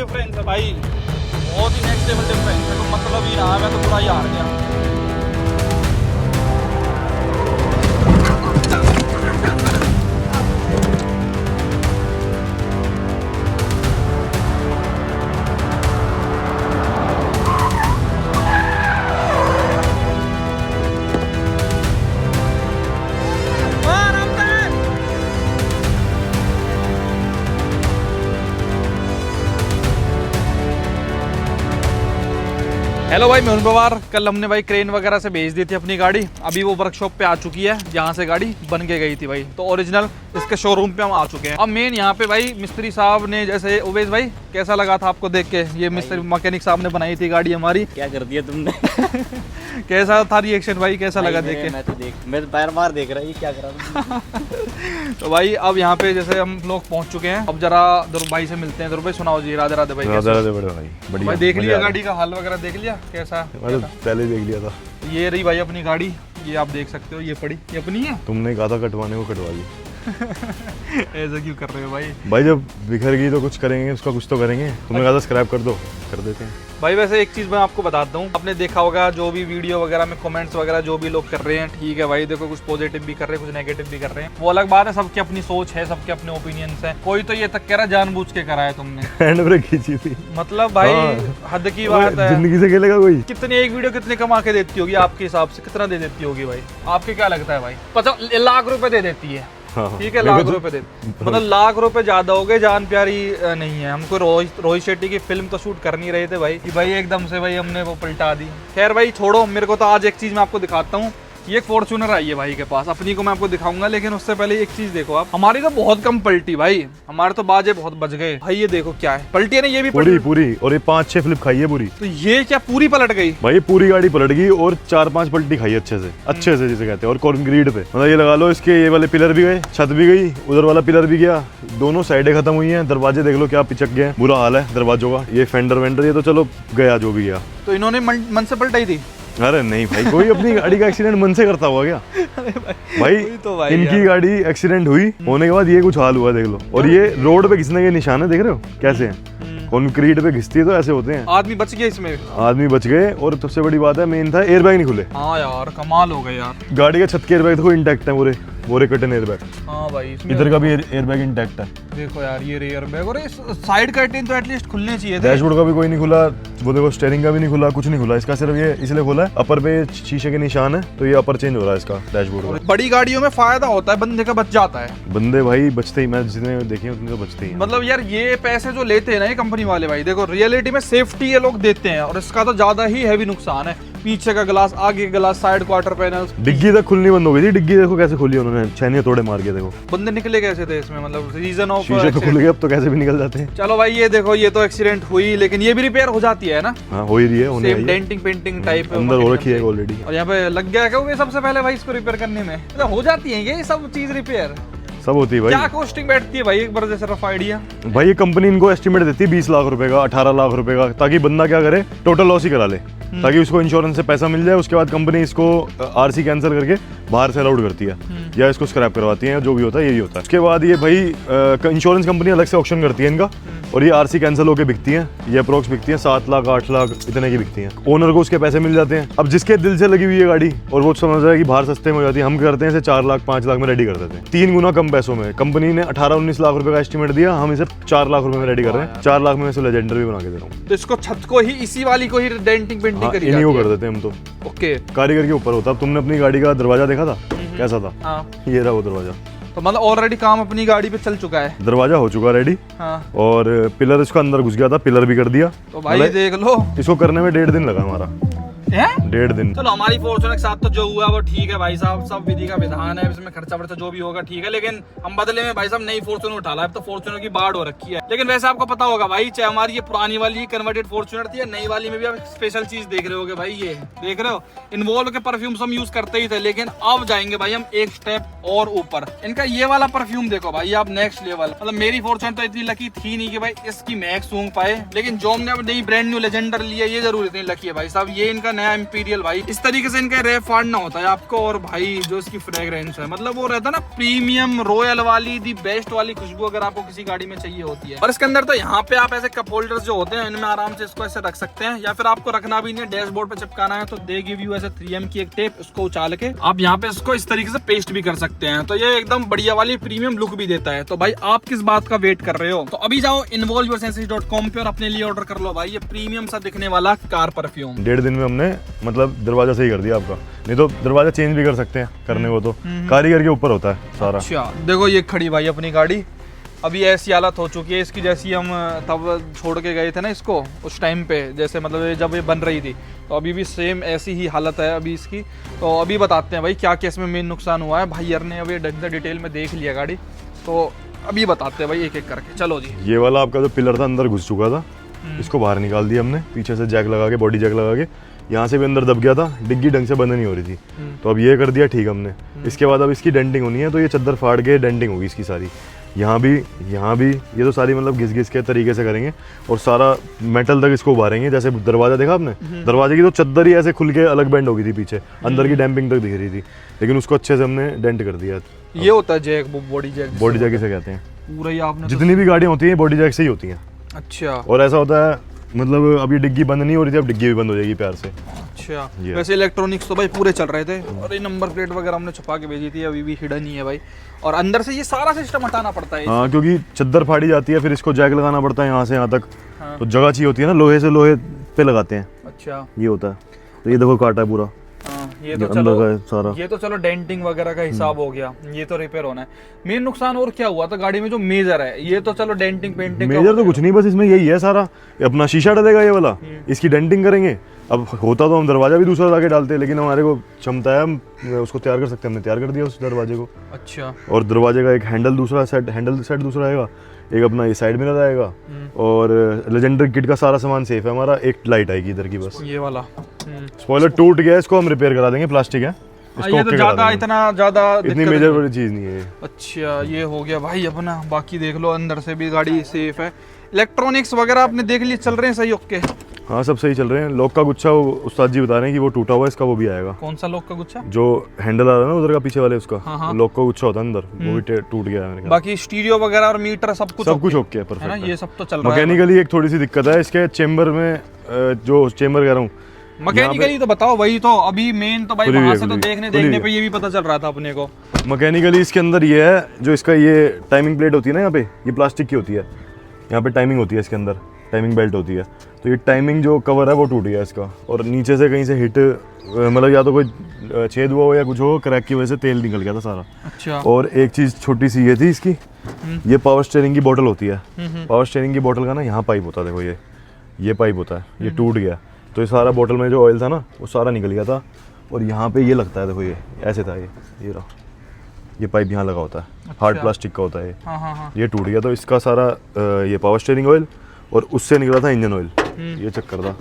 Difference है भाई, बहुत ही नेक्स्ट लेवल डिफरेंस है। तो मतलब ही रहा, मैं तो पूरा ही हार गया। हेलो भाई, मैं हूं पवार। कल हमने भाई क्रेन वगैरह से भेज दी थी अपनी गाड़ी, अभी वो वर्कशॉप पे आ चुकी है जहाँ से गाड़ी बन के गई थी भाई। तो ओरिजिनल इसके शोरूम पे हम आ चुके हैं। अब मेन यहाँ पे भाई मिस्त्री साहब ने, जैसे उवेश भाई कैसा लगा था आपको देख के? ये मिस्त्री मैकेनिक साहब ने बनाई थी गाड़ी हमारी। क्या कर दिया तुमने? कैसा था रिएक्शन भाई, कैसा लगा देख के? मैं तो बार देख रहा, ये क्या कर रहा तो भाई अब यहाँ पे जैसे हम लोग पहुँच चुके हैं, अब जरा ध्रुव भाई से मिलते हैं। ध्रुव भाई सुनाओ जी। राधे राधे भाई। राधे राधे बड़े भाई। बढ़िया भाई देख लिया गाड़ी का हाल वगैरह, देख लिया कैसा? पहले देख लिया था। ये रही भाई अपनी गाड़ी, ये आप देख सकते हो, ये पड़ी, ये अपनी है। तुमने कहा था कटवाने को, कटवा ली। ऐसा क्यों कर रहे हो भाई? भाई जब बिखर गई तो कुछ करेंगे, उसका कुछ तो करेंगे। तुमने कहा था स्क्रैप कर दो, कर देते हैं भाई। वैसे एक चीज मैं आपको बताता हूँ, आपने देखा होगा जो भी वीडियो वगैरह में कमेंट्स वगैरह जो भी लोग कर रहे हैं, ठीक है भाई, देखो कुछ पॉजिटिव भी कर रहे हैं, कुछ नेगेटिव भी कर रहे हैं, वो अलग बात है। सबकी अपनी सोच है, सबके अपने ओपिनियंस है। कोई तो ये तक कह रहा जानबूझ के करा है तुमने, हैंड ब्रेक खींची थी। मतलब भाई हद की बात है। जिंदगी से खेलेगा कोई? कितनी एक वीडियो कितने कमा के देती होगी आपके हिसाब से? कितना दे देती होगी भाई? आपके क्या लगता है भाई? 50 लाख रुपए दे देती है, ठीक है, लाख रुपए दे, मतलब लाख रुपए ज्यादा हो गए। जान प्यारी नहीं है हमको। रोहित शेट्टी की फिल्म तो शूट कर नहीं रहे थे भाई कि भाई एकदम से भाई हमने वो पलटा दी। खैर भाई छोड़ो, मेरे को तो आज एक चीज मैं आपको दिखाता हूँ। ये फॉर्च्यूनर आई है भाई के पास, अपनी को मैं आपको दिखाऊंगा, लेकिन उससे पहले एक चीज देखो आप। हमारी तो बहुत कम पलटी भाई, हमारे तो बाजे बहुत बच गए भाई। ये देखो क्या है, पलटी है ना, ये भी पूरी। और ये 5-6 फ्लिप खाई है पूरी। तो ये क्या पूरी पलट गई भाई? पूरी गाड़ी पलट गई और 4-5 पलटी खाई अच्छे से जिसे कहते हैं। और कॉन्क्रीट पे मतलब ये लगा लो, इसके ये वाले पिलर भी गए, छत भी गई, उधर वाला पिलर भी गया, दोनों साइडें खत्म हुई हैं। दरवाजे देख लो क्या पिचक गए, बुरा हाल है दरवाजों का। ये फेंडर वेंडर ये तो चलो गया जो भी गया। तो इन्होंने मन से पलटाई थी? अरे नहीं भाई, कोई अपनी गाड़ी का एक्सीडेंट मन से करता हुआ क्या? भाई इनकी गाड़ी एक्सीडेंट हुई, होने के बाद ये कुछ हाल हुआ देख लो। और ये रोड पे घिसने के निशान है, देख रहे हो कैसे हैं? कंक्रीट पे घिसती है तो ऐसे होते हैं। आदमी बच गया इसमें, आदमी बच गए। और सबसे बड़ी बात है, मेन था एयरबैग नहीं खुले। हाँ यार कमाल हो गया यार। गाड़ी के छत के एयरबैग देखो इंटैक्ट है, पूरे कटन एयरबैग। हाँ भाई इधर का भी एयरबैग इंटैक्ट है। देखो यार ये एयरबैग, और साइड कर्टेन तो एटलीस्ट खुलने चाहिए थे। डैशबोर्ड का भी कोई नहीं खुला, वो देखो स्टीयरिंग का भी नहीं खुला, कुछ नहीं खुला इसका। सिर्फ ये इसलिए खुला है, अपर पे शीशे के निशान है, तो ये अपर चेंज हो रहा है इसका डैशबोर्ड का। बड़ी गाड़ियों में फायदा होता है, बंदे का बच जाता है। बंदे भाई बचते ही, मैं जितने देखे उतने तो बचते ही। मतलब यार ये पैसे जो लेते हैं ना ये कंपनी वाले भाई, देखो रियलिटी में सेफ्टी ये लोग देते हैं, और इसका तो ज्यादा ही हैवी नुकसान है। पीछे का ग्लास, आगे का ग्लास, साइड क्वार्टर पैनल, डिग्गी तक खुलनी बंद हो गई थी। डिग्गी देखो कैसे खुली उन्होंने, छैनिया तोड़े मार के। देखो बंदे निकले कैसे थे इसमें, मतलब रीजन ऑफ शीशे तो खुल गए, अब तो कैसे भी निकल जाते हैं। चलो भाई ये देखो, ये तो एक्सीडेंट हुई, लेकिन ये भी रिपेयर हो जाती है ना? हाँ हो ही रही है, सेम डेंटिंग पेंटिंग टाइप अंदर हो रखी है ऑलरेडी। और यहाँ पे लग गया क्या सबसे पहले भाई इसको रिपेयर करने में? मतलब हो जाती है ये सब चीज रिपेयर, सब होती है भाई। क्या कॉस्टिंग बैठती है भाई एक बार जैसे रफ आइडिया? भाई ये कंपनी इनको एस्टिमेट देती है 20 लाख रुपए का, 18 लाख रुपए का, ताकि बंदा क्या करे, टोटल लॉस ही करा ले, ताकि उसको इंश्योरेंस से पैसा मिल जाए। उसके बाद कंपनी इसको आरसी कैंसिल करके बाहर से अलाउड करती है, या इसको स्क्रैप करवाती है, जो भी होता है यही होता है। उसके बाद ये भाई इंश्योरेंस कंपनी अलग से ऑक्शन करती है इनका, और ये आरसी कैंसिल होकर बिकती है। ये अप्रोक्स बिकती है 7 लाख 8 लाख इतने की बिकती है। ओनर को उसके पैसे मिल जाते हैं। अब जिसके दिल से लगी हुई है गाड़ी और वो समझ रहा है कि बाहर सस्ते में हो जाती है, हम करते हैं इसे 4 लाख 5 लाख में रेडी कर देते हैं, 3 गुना कम पैसों में। कंपनी ने 18-19 लाख रुपए का एस्टिमेट दिया, हम इसे 4 लाख रुपए में रेडी कर रहे हैं। 4 लाख में इसे लेजेंडर भी बना के दे रहा हूँ। तो इसको छत को ही, इसी वाली को ही डेंटिंग पेंटिंग करी इन्हीं को कर देते हैं हम तो। ओके, कारीगर के ऊपर होता। अब तुमने अपनी गाड़ी का दरवाजा देखा था कैसा था? हाँ ये रहा वो दरवाजा। तो मतलब ऑलरेडी काम अपनी गाड़ी पे चल चुका है, दरवाजा हो चुका रेडी। हाँ। और पिलर इसका अंदर घुस गया था, पिलर भी कर दिया। तो भाई देख लो, इसको करने में 1.5 दिन लगा हमारा। 1.5 दिन। चलो हमारी फॉर्च्यूनर के साथ तो जो हुआ वो ठीक है भाई साहब, सब विधि का विधान है, इसमें खर्चा वर्चा जो भी होगा ठीक है, लेकिन हम बदले में भाई साहब नई फॉर्च्यूनर उठा ला, अब तो फॉर्च्यूनर की बाढ़ हो रखी है। लेकिन वैसे आपको पता होगा भाई, चाहे हमारी ये पुरानी वाली कन्वर्टेड फॉर्च्यूनर थी, नई वाली में भी आप स्पेशल चीज देख रहे होगे भाई। ये देख रहे हो, इन्वॉल्व के परफ्यूम्स हम यूज करते ही थे, लेकिन अब जाएंगे भाई हम एक स्टेप और ऊपर। इनका ये वाला परफ्यूम देखो भाई आप, नेक्स्ट लेवल। मतलब मेरी फॉर्च्यूनर तो इतनी लकी थी नहीं कि भाई इसकी महक सूंघ पाए, लेकिन जो हमने अब नई ब्रांड न्यू लेजेंडर लिया, ये जरूर इतनी लकी है भाई साहब। ये इनका नया इंपीरियल भाई, इस तरीके से इनका रैप फाड़ना होता है आपको। और भाई जो इसकी फ्रेग्रेंस है, मतलब वो रहता है ना प्रीमियम रॉयल वाली, दी बेस्ट वाली खुशबू अगर आपको किसी गाड़ी में चाहिए होती है। और इसके अंदर तो यहाँ पे आप ऐसे कप होल्डर्स जो होते हैं, इनमें आराम से इसको ऐसे रख सकते हैं, या फिर आपको रखना भी नहीं, डैशबोर्ड पे चिपकाना है तो दे गिव यू ऐसे 3M की एक टेप, उसको उछाल के आप यहाँ पे इसको इस तरीके से पेस्ट भी कर सकते हैं। तो ये एकदम बढ़िया वाली प्रीमियम लुक भी देता है। तो भाई आप किस बात का वेट कर रहे हो? तो अभी जाओ involveyoursenses.com पे और अपने लिए ऑर्डर कर लो भाई ये प्रीमियम सा दिखने वाला कार परफ्यूम। 1.5 दिन में हमने मतलब दरवाजा सही कर दिया आपका। नहीं तो दरवाजा चेंज भी कर सकते हैं करने को, तो कारीगर के ऊपर होता है सारा। अच्छा देखो ये खड़ी भाई अपनी गाड़ी, अभी ऐसी हालत हो चुकी है इसकी जैसी हम तब छोड़ के गए थे ना इसको उस टाइम पे, जैसे मतलब जब ये बन रही थी, तो अभी भी सेम ऐसी ही हालत है अभी इसकी। तो अभी बताते हैं भाई क्या क्या इसमें मेन नुकसान हुआ है। भाई यार ने अभी डिटेल में देख लिया गाड़ी, तो अभी बताते हैं भाई एक एक करके। चलो जी। ये वाला आपका जो पिलर था अंदर घुस चुका था, इसको बाहर निकाल दिया हमने, पीछे से जैक लगा के, बॉडी जैक लगा के, यहाँ से भी अंदर दब गया था, डिग्गी ढंग से बंद नहीं हो रही थी, तो अब ये कर दिया ठीक हमने। इसके बाद अब इसकी डेंटिंग होनी है, तो ये चद्दर फाड़ के डेंटिंग होगी इसकी सारी, यहाँ भी ये तो सारी मतलब घिस घिस के तरीके से करेंगे और सारा मेटल तक इसको उभारेंगे। जैसे दरवाजा देखा आपने, दरवाजे की तो चद्दर ही ऐसे खुल के अलग बेंड हो गई थी पीछे, अंदर की डैम्पिंग तक दिख रही थी, लेकिन उसको अच्छे से हमने डेंट कर दिया। ये होता है जैक, बॉडी जैक इसे कहते हैं। पूरा ही आपने जितनी भी गाड़ियाँ होती हैं बॉडी जैक से ही होती हैं। अच्छा। और ऐसा होता है मतलब अभी डिग्गी बंद नहीं हो रही थी, अब डिग्गी भी बंद हो जाएगी प्यार से। अच्छा वैसे इलेक्ट्रॉनिक्स तो भाई पूरे चल रहे थे, और ये नंबर प्लेट वगैरह हमने छुपा के भेजी थी, अभी भी हिडन ही है भाई। और अंदर से ये सारा सिस्टम हटाना पड़ता है। हाँ क्योंकि चद्दर फाड़ी जाती है, फिर इसको जैक लगाना पड़ता है यहाँ से यहाँ तक। हाँ। तो जगह चाहिए होती है ना, लोहे से लोहे पे लगाते हैं। अच्छा ये होता है। तो ये देखो काटा है पूरा। ये तो अंदर का है सारा। ये तो चलो डेंटिंग वगैरह का हिसाब हो गया, ये तो रिपेयर होना है। मेन नुकसान और क्या हुआ था गाड़ी में जो मेजर है, ये तो चलो डेंटिंग पेंटिंग मेजर तो कुछ नहीं, बस इसमें यही है सारा, अपना शीशा डलेगा ये वाला, इसकी डेंटिंग करेंगे। अब होता तो हम दरवाजा भी दूसरा लाके डालते, लेकिन हमारे को क्षमता है हम उसको तैयार कर सकते हैं, हमने तैयार कर दिया उस दरवाजे को। अच्छा। और दरवाजे का एक हैंडल सेट दूसरा आएगा, एक अपना ये साइड मिरर आएगा, और लेजेंडरी किट का सारा सामान सेफ है हमारा। एक लाइट आएगी इधर की बस, ये वाला। स्पॉइलर टूट गया, इसको हम रिपेयर करा देंगे, प्लास्टिक है इसको। ये तो इतनी मेजर वाली चीज नहीं है। अच्छा ये हो गया भाई अपना। बाकी देख लो अंदर से भी गाड़ी सेफ है, इलेक्ट्रॉनिक्स वगैरह आपने देख लिए चल रहे हैं सही? ओके हाँ सब सही चल रहे हैं। लॉक का गुच्छा उस्ताद जी बता रहे हैं कि वो टूटा हुआ है, इसका वो भी आएगा। कौन सा लॉक का गुच्छा? जो हैंडल आ रहा है ना उधर का पीछे वाले उसका, हाँ। लॉक का गुच्छा होता है अंदर, वो भी टूट गया है। बाकी स्टीरियो वगैरह और मीटर सब कुछ ओके है, परफेक्ट है। ये सब तो चल रहा है। मैकेनिकली एक थोड़ी सी दिक्कत है इसके चेंबर में, जो चेंबर कह रहा हूँ मैकेनिकली तो बताओ। वही तो अभी मेन तो भाई वहां से तो देखने पे ये भी पता चल रहा था अपने को। मैकेनिकली इसके अंदर ये है, जो इसका ये टाइमिंग प्लेट होती है ना, यहाँ पे ये प्लास्टिक की होती है, यहाँ पे टाइमिंग होती है इसके अंदर, टाइमिंग बेल्ट होती है। तो ये टाइमिंग जो कवर है वो टूट गया इसका, और नीचे से कहीं से हिट मतलब या तो कोई छेद हुआ हो या कुछ हो, क्रैक की वजह से तेल निकल गया था सारा। अच्छा। और एक चीज़ छोटी सी ये थी इसकी, ये पावर स्टीयरिंग की बोतल होती है, पावर स्टीयरिंग की बोतल का ना यहाँ पाइप होता है, देखो ये पाइप होता है, ये टूट गया। तो ये सारा बोतल में जो ऑयल था ना वो सारा निकल गया था, और यहाँ पे ये लगता है, देखो ये ऐसे था, ये रहा, ये पाइप यहाँ लगा होता है। अच्छा। हार्ड प्लास्टिक का होता है ये। हाँ। ये टूट गया, तो इसका सारा ये पावर स्टीयरिंग ऑयल और उससे निकला था इंजन ऑयल, ये चक्कर था।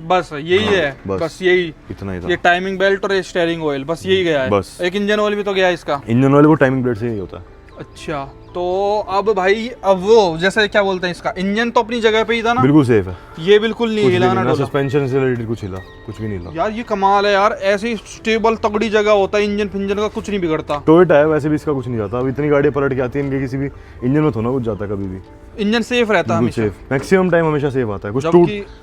बस यही है, बस यही इतना ही था। ये टाइमिंग बेल्ट और स्टीयरिंग ऑयल बस यही गया है। बस एक इंजन ऑयल भी तो गया है इसका। इंजन ऑयल वो टाइमिंग बेल्ट से ही होता है। अच्छा तो अब भाई अब वो जैसे क्या बोलते हैं इसका, इंजन तो अपनी जगह पे ही था ना? बिल्कुल सेफ है, ये बिल्कुल नहीं हिला ना, सस्पेंशन से रिलेटेड कुछ भी नहीं हिला। यार ये कमाल है यार, ऐसी स्टेबल तगड़ी जगह होता है, इंजन फिंजन का कुछ नहीं बिगड़ता। टोयोटा है वैसे भी, इसका कुछ नहीं जाता। अब इतनी गाड़ियां पलट के आती है, इनके किसी भी इंजन में थोड़ा कुछ जाता कभी भी। इंजन सेफ रहता है हमेशा, मैक्सिमम टाइम हमेशा सेफ आता है। कुछ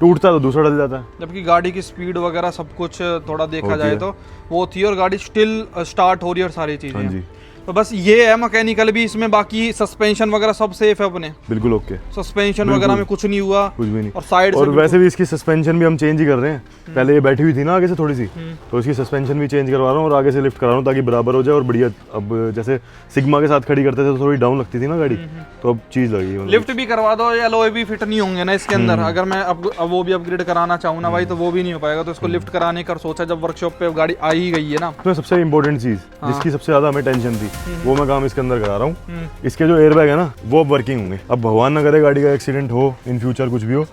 टूटता तो दूसरा डल जाता है। जबकि गाड़ी की स्पीड वगैरह सब कुछ थोड़ा देखा जाए तो वो थी, और गाड़ी स्टिल स्टार्ट हो रही है और सारी चीजें। तो बस ये है मैकेनिकल भी इसमें, बाकी सस्पेंशन वगैरह सब सेफ है अपने, बिल्कुल ओके। सस्पेंशन वगैरह में कुछ नहीं हुआ, कुछ भी नहीं। और साइड और वैसे भी इसकी सस्पेंशन भी हम चेंज ही कर रहे हैं। पहले ये बैठी हुई थी ना आगे से थोड़ी सी, तो इसकी सस्पेंशन भी चेंज करवा रहा हूँ और आगे से लिफ्ट करा रहा हूँ ताकि बराबर हो जाए और बढ़िया। अब जैसे सिग्मा के साथ खड़ी करते थे तो थोड़ी डाउन लगती थी ना गाड़ी, तो अब चीज लगी। लिफ्ट भी करवा दो, या लोहे भी फिट नहीं होंगे ना इसके अंदर। अगर मैं अब वो भी अपग्रेड कराना चाहूँ ना भाई, तो वो भी नहीं हो पाएगा। तो इसको लिफ्ट कराने का सोचा जब वर्कशॉप पे गाड़ी आ ही गई है ना। तो सबसे इंपॉर्टेंट चीज जिसकी सबसे ज्यादा हमें टेंशन थी, वो मैं काम इसके अंदर करा रहा हूँ। इसके जो एयरबैग है ना वो अब वर्किंग होंगे। अब भगवान ना करे गाड़ी का एक्सीडेंट हो इन फ्यूचर, कुछ भी हो,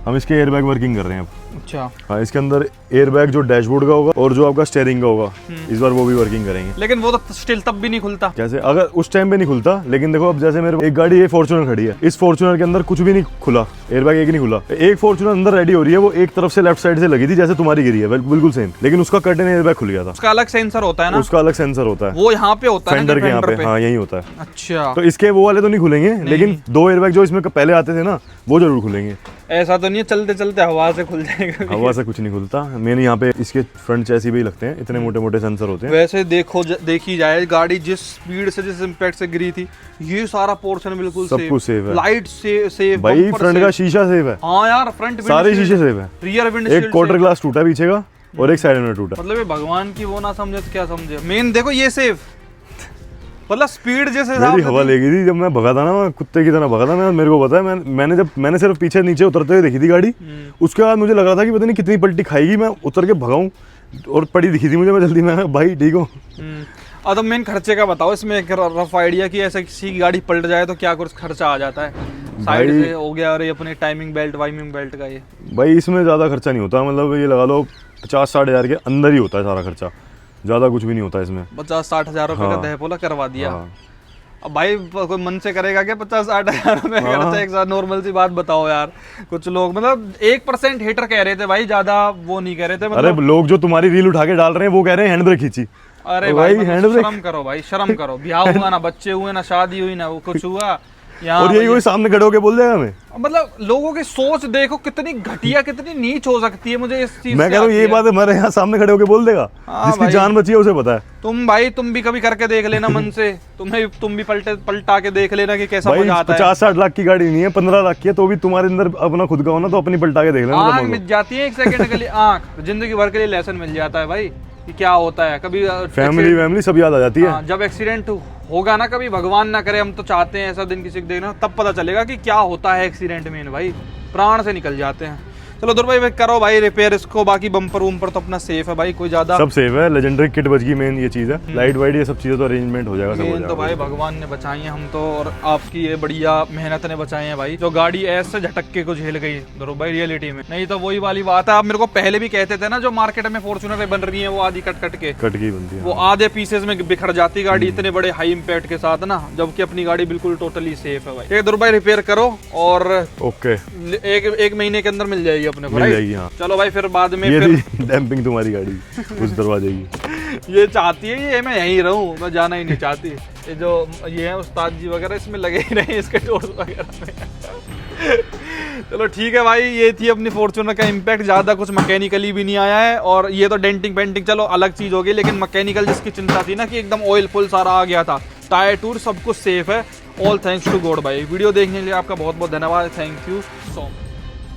हम इसके एयरबैग वर्किंग कर रहे हैं अब। अच्छा, हाँ, इसके अंदर एयर बैग जो डैशबोर्ड का होगा और जो आपका स्टेयरिंग का होगा, इस बार वो भी वर्किंग करेंगे। लेकिन वो तो स्टिल तब भी नहीं खुलता। कैसे? अगर उस टाइम पे नहीं खुलता, लेकिन देखो अब जैसे मेरे एक गाड़ी, ये फॉर्च्यूनर खड़ी है, इस फॉर्च्यूनर के अंदर कुछ भी नहीं खुला, एयर बैग एक नहीं खुला। एक फॉर्च्यूनर अंदर रेडी हो रही है, वो एक तरफ से लेफ्ट साइड से लगी थी जैसे तुम्हारी गिरी है, बिल्कुल सेम, लेकिन उसका कर्टन एयर बैग खुल गया था। उसका अलग सेंसर होता है ना? उसका अलग सेंसर होता है, वो यहाँ पे होता है, फेंडर के यहाँ पे, हाँ यही होता है। अच्छा, तो इसके वो वाले तो नहीं खुलेंगे, लेकिन 2 एयर बैग जो इसमें पहले आते थे ना, वो जरूर खुलेंगे। ऐसा तो नहीं है चलते चलते हवा से खुल जाएगा? हवा से कुछ नहीं खुलता। मेन यहाँ पे इसके फ्रंट चैसी भी लगते हैं, इतने मोटे मोटे सेंसर होते हैं। वैसे देखी जाए गाड़ी जिस स्पीड से, जिस इम्पैक्ट से गिरी थी, ये सारा पोर्शन बिल्कुल सब कुछ सेफ है। लाइट सेफ भाई फ्रंट का शीशा सेफ है। हाँ यार, फ्रंट सारे शीशे सेफ है। रियर विंडशील्ड, एक क्वार्टर ग्लास टूटा पीछे का और एक साइड में टूटा। मतलब ये भगवान की वो ना समझे तो क्या समझे। मेन देखो ये सेफ, मतलब स्पीड जैसे मेरी हवा ले गई थी जब मैं भगा था ना, मैं कुत्ते की तरह भगा था। मेरे को पता है, मैंने सिर्फ पीछे नीचे उतरते हुए देखी थी गाड़ी। उसके बाद मुझे लग रहा था कि पता नहीं कितनी पलटी खाएगी, मैं उतर के भगाऊं, और पड़ी दिखी थी मुझे। मैं जल्दी में, भाई ठीक हो। अब तो मेन खर्चे का बताओ इसमें, एक रफ आइडिया कि ऐसे किसी की गाड़ी पलट जाए तो क्या कुछ खर्चा आ जाता है? साइड से हो गया, और ये अपने टाइमिंग बेल्ट वाइमिंग बेल्ट का, ये भाई इसमें ज़्यादा खर्चा नहीं होता। मतलब ये लगा लो 50-60 हज़ार के अंदर ही होता है सारा खर्चा, ज़्यादा कुछ भी नहीं होता इसमें। 50-60 हज़ार रुपये का दहपोला करवा दिया। हाँ। अब भाई कोई मन से करेगा क्या 50-60 हज़ार रुपये खर्चा एक साथ? नॉर्मल सी बात बताओ यार। कुछ लोग मतलब 1% हेटर कह रहे थे भाई, ज्यादा वो नहीं कह रहे थे। मतलब अरे लोग जो तुम्हारी रील उठा के डाल रहे हैं वो कह रहे हैं हैंड ब्रेक खींची। अरे भाई शर्म करो भाई, शर्म करो। ब्याह हुआ ना, बच्चे हुए ना, शादी हुई ना, वो कुछ हुआ यहाँ, और यही कोई सामने खड़े होके बोल देगा हमें? मतलब लोगों की सोच देखो कितनी घटिया, कितनी नीच हो सकती है। मुझे इस चीज मैं कह रहा हूँ ये बात हमारे यहाँ सामने खड़े होके बोल देगा, जिसकी जान बची है उसे पता है। तुम भी कभी करके देख लेना मन से, तुम भी पलटा के देख लेना कि कैसा मजा आता है। 50-60 लाख की गाड़ी नहीं है, 15 लाख की है, तो भी तुम्हारे अंदर अपना खुद का हो ना, तो अपनी पलटा के देख लेना। आँख मिट जाती है 1 सेकंड के लिए, आँख जिंदगी भर के लिए लेसन मिल जाता है भाई कि क्या होता है। कभी फैमिली सब याद आ जाती है। जब एक्सीडेंट होगा ना, कभी भगवान ना करे, हम तो चाहते हैं ऐसा दिन किसी को देखना, तब पता चलेगा कि क्या होता है एक्सीडेंट में। भाई प्राण से निकल जाते हैं। चलो दुर भाई करो भाई रिपेयर इसको, बाकी बम्पर वम्पर तो अपना सेफ है भाई, कोई ज्यादा सब सेफ है। लेजेंडरी किट बच गई, मेन ये चीज है। लाइट वाइट ये सब चीजें तो अरेंजमेंट हो जाएगा, सब हो मेन जाएगा। तो भाई भगवान ने बचाई है हम तो, और आपकी ये बढ़िया मेहनत ने बचाए हैं भाई। जो गाड़ी ऐसे झटके को झेल गई दुर भाई रियलिटी में, नहीं तो वही वाली बात है। आप मेरे को पहले भी कहते थे ना, जो मार्केट में फॉर्च्यूनर बन रही है वो आधी कट के बनती है, वो आधे पीसेज में बिखर जाती गाड़ी इतने बड़े हाई इम्पैक्ट के साथ ना, जबकि अपनी गाड़ी बिल्कुल टोटली सेफ है भाई। दुर भाई रिपेयर करो और ओके, एक महीने के अंदर मिल जाएगी अपने को, मिल जाएगी। हाँ चलो भाई फिर बाद में ये फिर डैम्पिंग तुम्हारी गाड़ी उस दरवाजे की। ये चाहती है ये मैं यहीं रहूं, मैं जाना ही नहीं चाहती। ये जो ये है उस्ताद जी वगैरह इसमें लगे ही रहे इसके टोर्स वगैरह में। चलो ठीक है भाई, ये थी अपनी फॉर्च्यूनर का इम्पैक्ट। ज़्यादा कुछ मैकेनिकली भी नहीं आया है, और ये तो डेंटिंग पेंटिंग चलो अलग चीज़ होगी, लेकिन मैकेनिकल जिसकी चिंता थी ना कि एकदम ऑयल फुल सारा आ गया था, टायर टूर सब कुछ सेफ है। ऑल थैंक्स टू गॉड भाई। वीडियो देखने के लिए आपका बहुत बहुत धन्यवाद। Thank you so much.